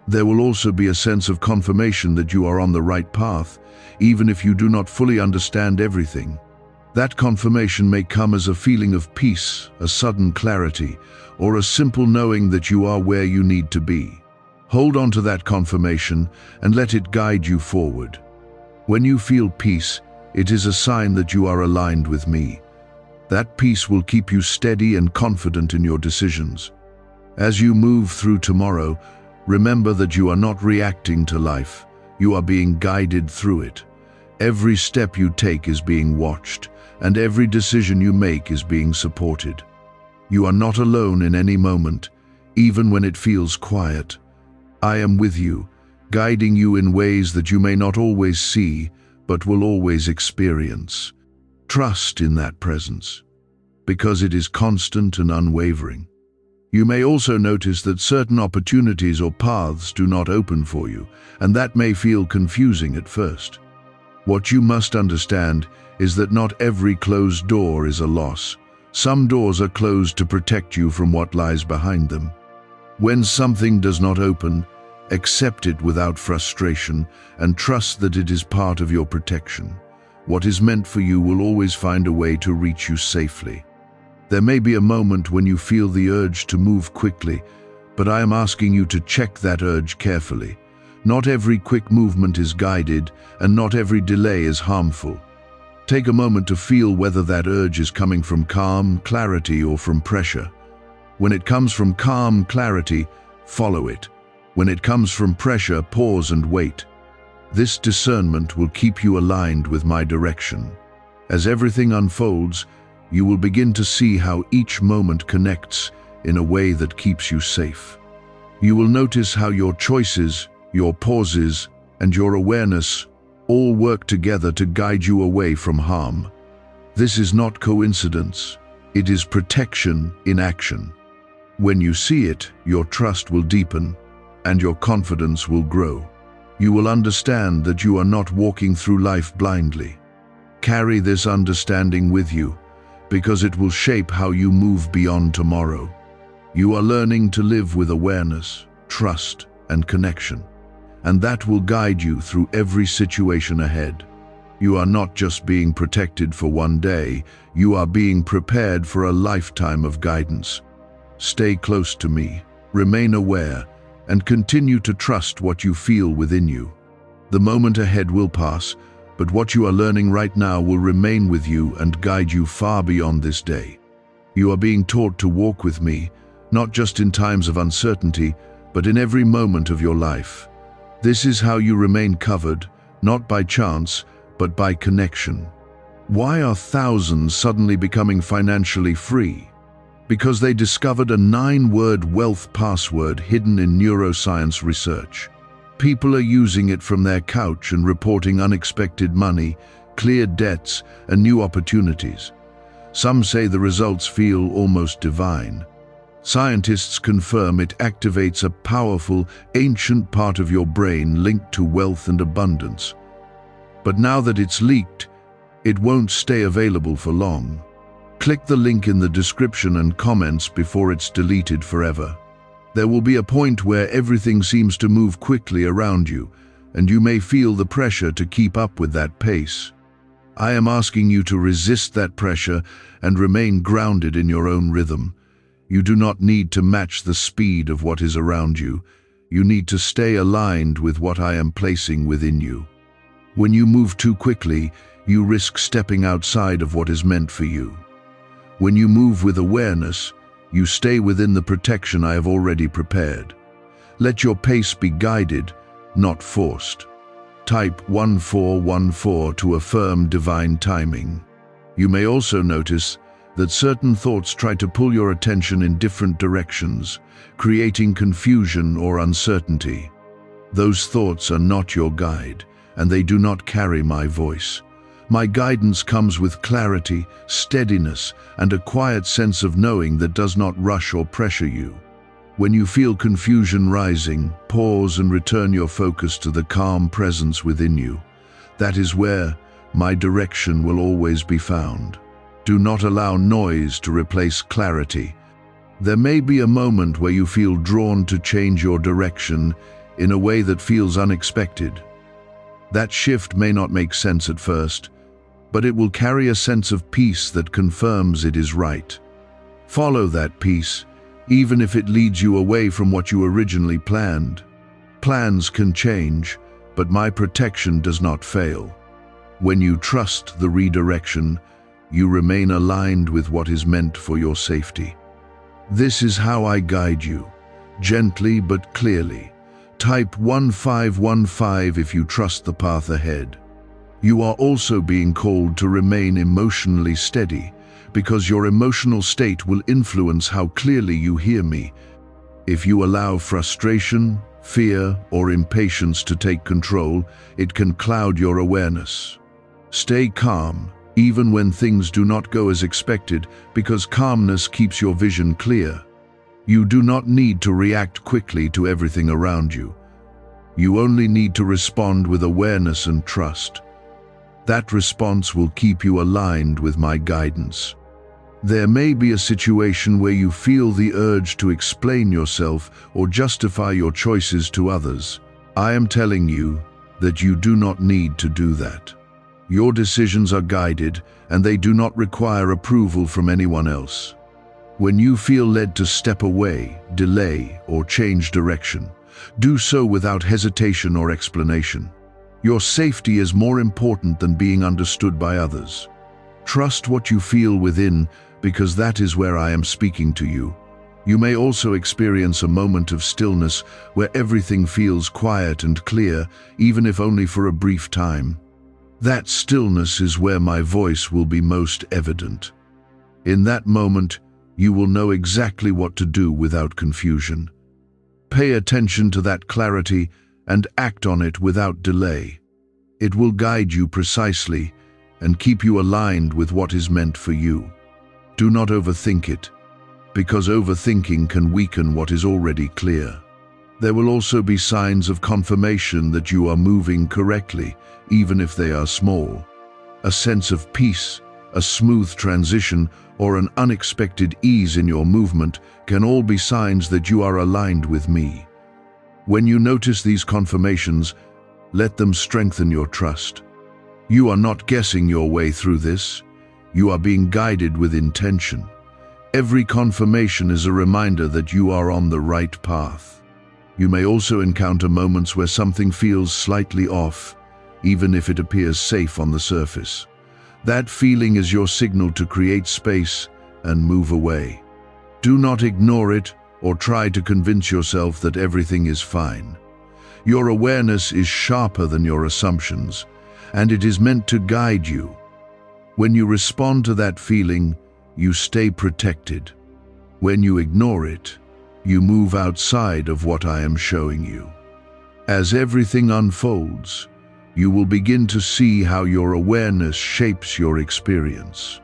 There will also be a sense of confirmation that you are on the right path, even if you do not fully understand everything. That confirmation may come as a feeling of peace, a sudden clarity, or a simple knowing that you are where you need to be. Hold on to that confirmation and let it guide you forward. When you feel peace, it is a sign that you are aligned with me. That peace will keep you steady and confident in your decisions. As you move through tomorrow, remember that you are not reacting to life, you are being guided through it. Every step you take is being watched, and every decision you make is being supported. You are not alone in any moment, even when it feels quiet. I am with you, guiding you in ways that you may not always see, but will always experience. Trust in that presence, because it is constant and unwavering. You may also notice that certain opportunities or paths do not open for you, and that may feel confusing at first. What you must understand is that not every closed door is a loss. Some doors are closed to protect you from what lies behind them. When something does not open, accept it without frustration and trust that it is part of your protection. What is meant for you will always find a way to reach you safely. There may be a moment when you feel the urge to move quickly, but I am asking you to check that urge carefully. Not every quick movement is guided, and not every delay is harmful. Take a moment to feel whether that urge is coming from calm, clarity, or from pressure. When it comes from calm, clarity, follow it. When it comes from pressure, pause and wait. This discernment will keep you aligned with my direction. As everything unfolds, you will begin to see how each moment connects in a way that keeps you safe. You will notice how your choices, your pauses, and your awareness all work together to guide you away from harm. This is not coincidence. It is protection in action. When you see it, your trust will deepen and your confidence will grow. You will understand that you are not walking through life blindly. Carry this understanding with you, because it will shape how you move beyond tomorrow. You are learning to live with awareness, trust, and connection, and that will guide you through every situation ahead. You are not just being protected for one day, you are being prepared for a lifetime of guidance. Stay close to me, remain aware, and continue to trust what you feel within you. The moment ahead will pass, but what you are learning right now will remain with you and guide you far beyond this day. You are being taught to walk with me, not just in times of uncertainty, but in every moment of your life. This is how you remain covered, not by chance, but by connection. Why are thousands suddenly becoming financially free? Because they discovered a 9-word wealth password hidden in neuroscience research. People are using it from their couch and reporting unexpected money, cleared debts, and new opportunities. Some say the results feel almost divine. Scientists confirm it activates a powerful, ancient part of your brain linked to wealth and abundance. But now that it's leaked, it won't stay available for long. Click the link in the description and comments before it's deleted forever. There will be a point where everything seems to move quickly around you, and you may feel the pressure to keep up with that pace. I am asking you to resist that pressure and remain grounded in your own rhythm. You do not need to match the speed of what is around you. You need to stay aligned with what I am placing within you. When you move too quickly, you risk stepping outside of what is meant for you. When you move with awareness, you stay within the protection I have already prepared. Let your pace be guided, not forced. Type 1414 to affirm divine timing. You may also notice that certain thoughts try to pull your attention in different directions, creating confusion or uncertainty. Those thoughts are not your guide, and they do not carry my voice. My guidance comes with clarity, steadiness, and a quiet sense of knowing that does not rush or pressure you. When you feel confusion rising, pause and return your focus to the calm presence within you. That is where my direction will always be found. Do not allow noise to replace clarity. There may be a moment where you feel drawn to change your direction in a way that feels unexpected. That shift may not make sense at first, but it will carry a sense of peace that confirms it is right. Follow that peace, even if it leads you away from what you originally planned. Plans can change, but my protection does not fail. When you trust the redirection, you remain aligned with what is meant for your safety. This is how I guide you, gently but clearly. Type 1515 if you trust the path ahead. You are also being called to remain emotionally steady, because your emotional state will influence how clearly you hear me. If you allow frustration, fear, or impatience to take control, it can cloud your awareness. Stay calm, even when things do not go as expected, because calmness keeps your vision clear. You do not need to react quickly to everything around you. You only need to respond with awareness and trust. That response will keep you aligned with my guidance. There may be a situation where you feel the urge to explain yourself or justify your choices to others. I am telling you that you do not need to do that. Your decisions are guided, and they do not require approval from anyone else. When you feel led to step away, delay, or change direction, do so without hesitation or explanation. Your safety is more important than being understood by others. Trust what you feel within, because that is where I am speaking to you. You may also experience a moment of stillness where everything feels quiet and clear, even if only for a brief time. That stillness is where my voice will be most evident. In that moment, you will know exactly what to do without confusion. Pay attention to that clarity and act on it without delay. It will guide you precisely and keep you aligned with what is meant for you. Do not overthink it. because overthinking can weaken what is already clear. There will also be signs of confirmation that you are moving correctly, even if they are small. A sense of peace, a smooth transition, or an unexpected ease in your movement can all be signs that you are aligned with me. When you notice these confirmations, let them strengthen your trust. You are not guessing your way through this. You are being guided with intention. Every confirmation is a reminder that you are on the right path. You may also encounter moments where something feels slightly off, even if it appears safe on the surface. That feeling is your signal to create space and move away. Do not ignore it or try to convince yourself that everything is fine. Your awareness is sharper than your assumptions, and it is meant to guide you. When you respond to that feeling, you stay protected. When you ignore it, you move outside of what I am showing you. As everything unfolds, you will begin to see how your awareness shapes your experience.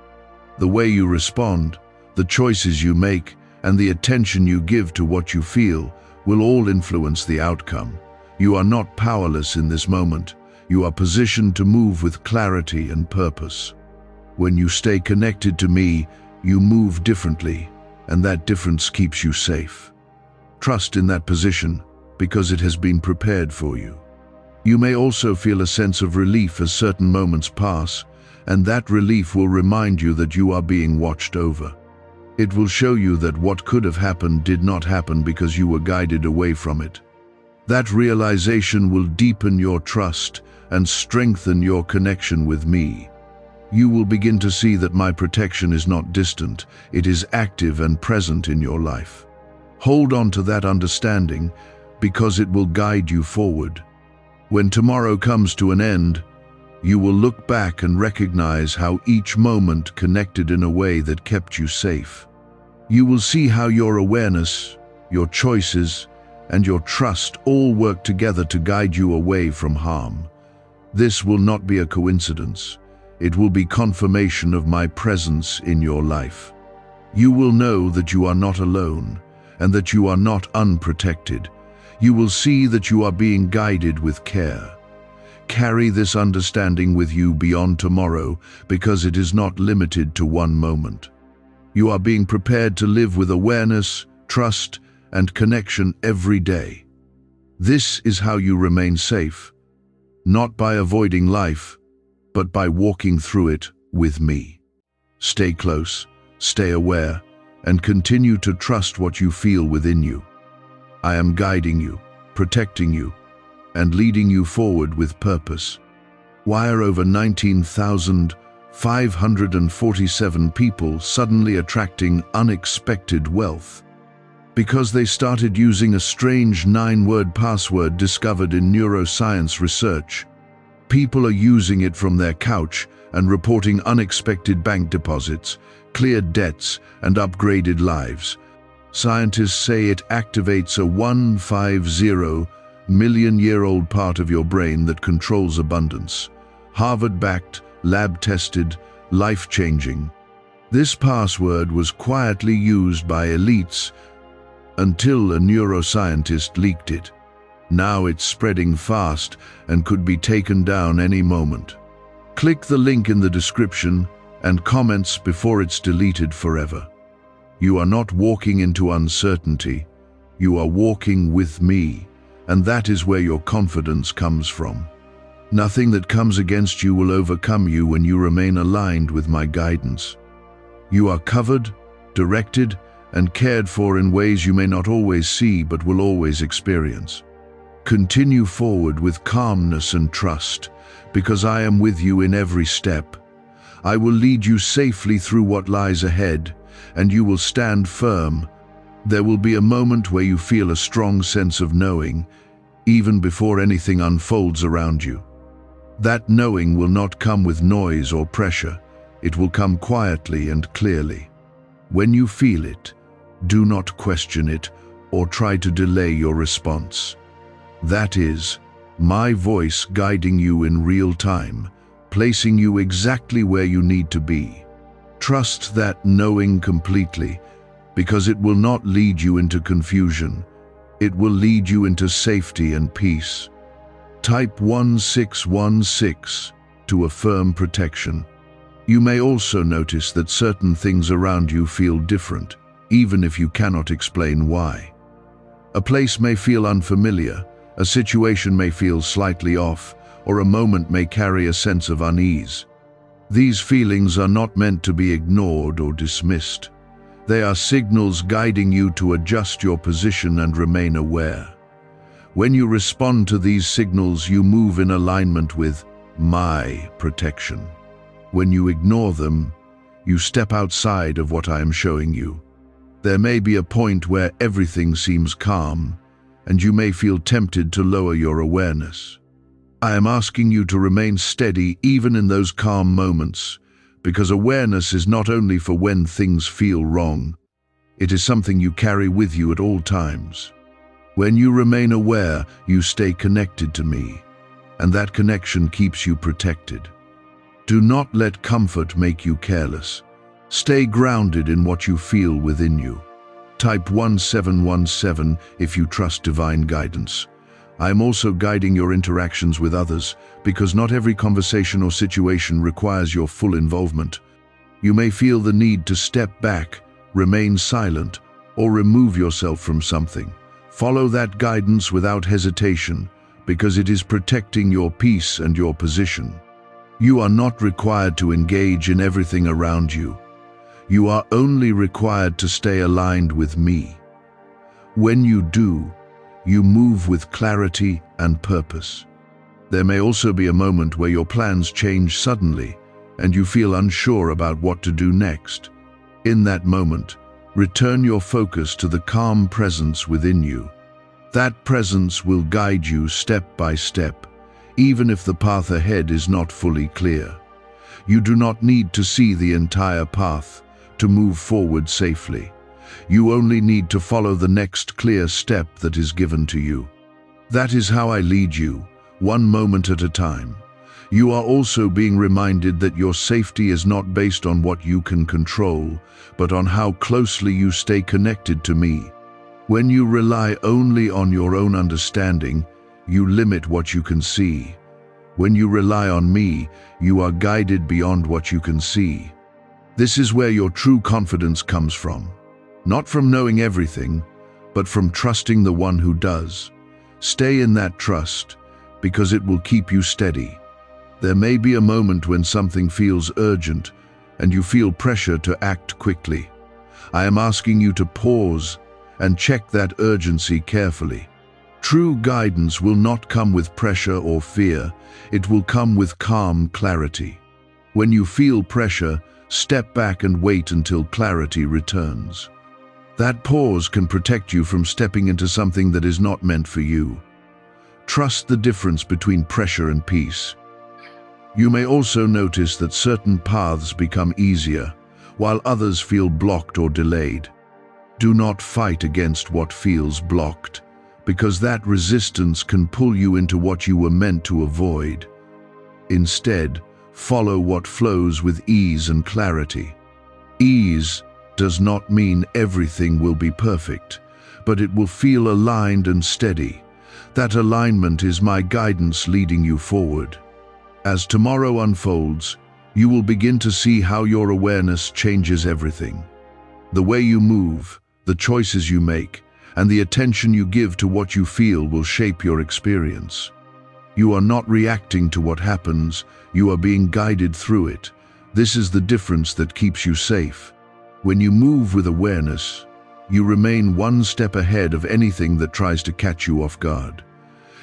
The way you respond, the choices you make, and the attention you give to what you feel will all influence the outcome. You are not powerless in this moment. You are positioned to move with clarity and purpose. When you stay connected to me, you move differently, and that difference keeps you safe. Trust in that position because it has been prepared for you. You may also feel a sense of relief as certain moments pass, and that relief will remind you that you are being watched over. It will show you that what could have happened did not happen because you were guided away from it. That realization will deepen your trust and strengthen your connection with me. You will begin to see that my protection is not distant, it is active and present in your life. Hold on to that understanding because it will guide you forward. When tomorrow comes to an end, you will look back and recognize how each moment connected in a way that kept you safe. You will see how your awareness, your choices, and your trust all work together to guide you away from harm. This will not be a coincidence. It will be confirmation of my presence in your life. You will know that you are not alone and that you are not unprotected. You will see that you are being guided with care. Carry this understanding with you beyond tomorrow because it is not limited to one moment. You are being prepared to live with awareness, trust, and connection every day. This is how you remain safe, not by avoiding life, but by walking through it with me. Stay close, stay aware, and continue to trust what you feel within you. I am guiding you, protecting you, and leading you forward with purpose. Why are over 19,547 people suddenly attracting unexpected wealth? Because they started using a strange 9-word password discovered in neuroscience research. People are using it from their couch and reporting unexpected bank deposits, cleared debts, and upgraded lives. Scientists say it activates a 150-million-year-old part of your brain that controls abundance. Harvard-backed, lab-tested, life-changing. This password was quietly used by elites until a neuroscientist leaked it. Now it's spreading fast and could be taken down any moment. Click the link in the description and comments before it's deleted forever. You are not walking into uncertainty. You are walking with me, and that is where your confidence comes from. Nothing that comes against you will overcome you when you remain aligned with my guidance. You are covered, directed, and cared for in ways you may not always see but will always experience. Continue forward with calmness and trust, because I am with you in every step. I will lead you safely through what lies ahead, and you will stand firm. There will be a moment where you feel a strong sense of knowing, even before anything unfolds around you. That knowing will not come with noise or pressure. It will come quietly and clearly. When you feel it, do not question it or try to delay your response. That is my voice guiding you in real time, placing you exactly where you need to be. Trust that knowing completely, because it will not lead you into confusion. It will lead you into safety and peace. Type 1616 to affirm protection. You may also notice that certain things around you feel different, even if you cannot explain why. A place may feel unfamiliar, a situation may feel slightly off, or a moment may carry a sense of unease. These feelings are not meant to be ignored or dismissed. They are signals guiding you to adjust your position and remain aware. When you respond to these signals, you move in alignment with my protection. When you ignore them, you step outside of what I am showing you. There may be a point where everything seems calm, and you may feel tempted to lower your awareness. I am asking you to remain steady even in those calm moments, because awareness is not only for when things feel wrong, it is something you carry with you at all times. When you remain aware, you stay connected to me, and that connection keeps you protected. Do not let comfort make you careless. Stay grounded in what you feel within you. Type 1717 if you trust divine guidance. I am also guiding your interactions with others, because not every conversation or situation requires your full involvement. You may feel the need to step back, remain silent, or remove yourself from something. Follow that guidance without hesitation, because it is protecting your peace and your position. You are not required to engage in everything around you. You are only required to stay aligned with me. When you do, you move with clarity and purpose. There may also be a moment where your plans change suddenly and you feel unsure about what to do next. In that moment, return your focus to the calm presence within you. That presence will guide you step by step, even if the path ahead is not fully clear. You do not need to see the entire path to move forward safely. You only need to follow the next clear step that is given to you. That is how I lead you, one moment at a time. You are also being reminded that your safety is not based on what you can control, but on how closely you stay connected to me. When you rely only on your own understanding, you limit what you can see. When you rely on me, you are guided beyond what you can see. This is where your true confidence comes from. Not from knowing everything, but from trusting the one who does. Stay in that trust, because it will keep you steady. There may be a moment when something feels urgent, and you feel pressure to act quickly. I am asking you to pause and check that urgency carefully. True guidance will not come with pressure or fear. It will come with calm clarity. When you feel pressure, step back and wait until clarity returns. That pause can protect you from stepping into something that is not meant for you. Trust the difference between pressure and peace. You may also notice that certain paths become easier, while others feel blocked or delayed. Do not fight against what feels blocked, because that resistance can pull you into what you were meant to avoid. Instead, follow what flows with ease and clarity. Ease does not mean everything will be perfect, but it will feel aligned and steady. That alignment is my guidance leading you forward. As tomorrow unfolds, you will begin to see how your awareness changes everything. The way you move, the choices you make, and the attention you give to what you feel will shape your experience. You are not reacting to what happens, you are being guided through it. This is the difference that keeps you safe. When you move with awareness, you remain one step ahead of anything that tries to catch you off guard.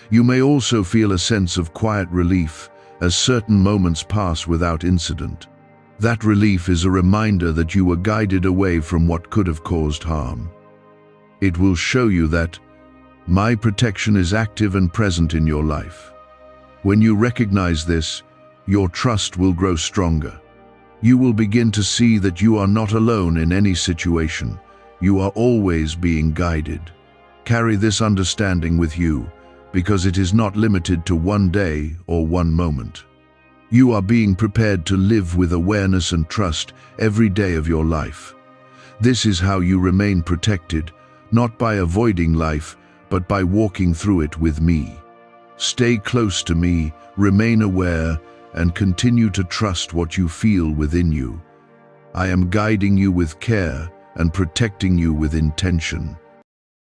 You may also feel a sense of quiet relief as certain moments pass without incident. That relief is a reminder that you were guided away from what could have caused harm. It will show you that my protection is active and present in your life. When you recognize this, your trust will grow stronger. You will begin to see that you are not alone in any situation. You are always being guided. Carry this understanding with you, because it is not limited to one day or one moment. You are being prepared to live with awareness and trust every day of your life. This is how you remain protected, not by avoiding life, but by walking through it with me. Stay close to me, remain aware, and continue to trust what you feel within you. I am guiding you with care and protecting you with intention.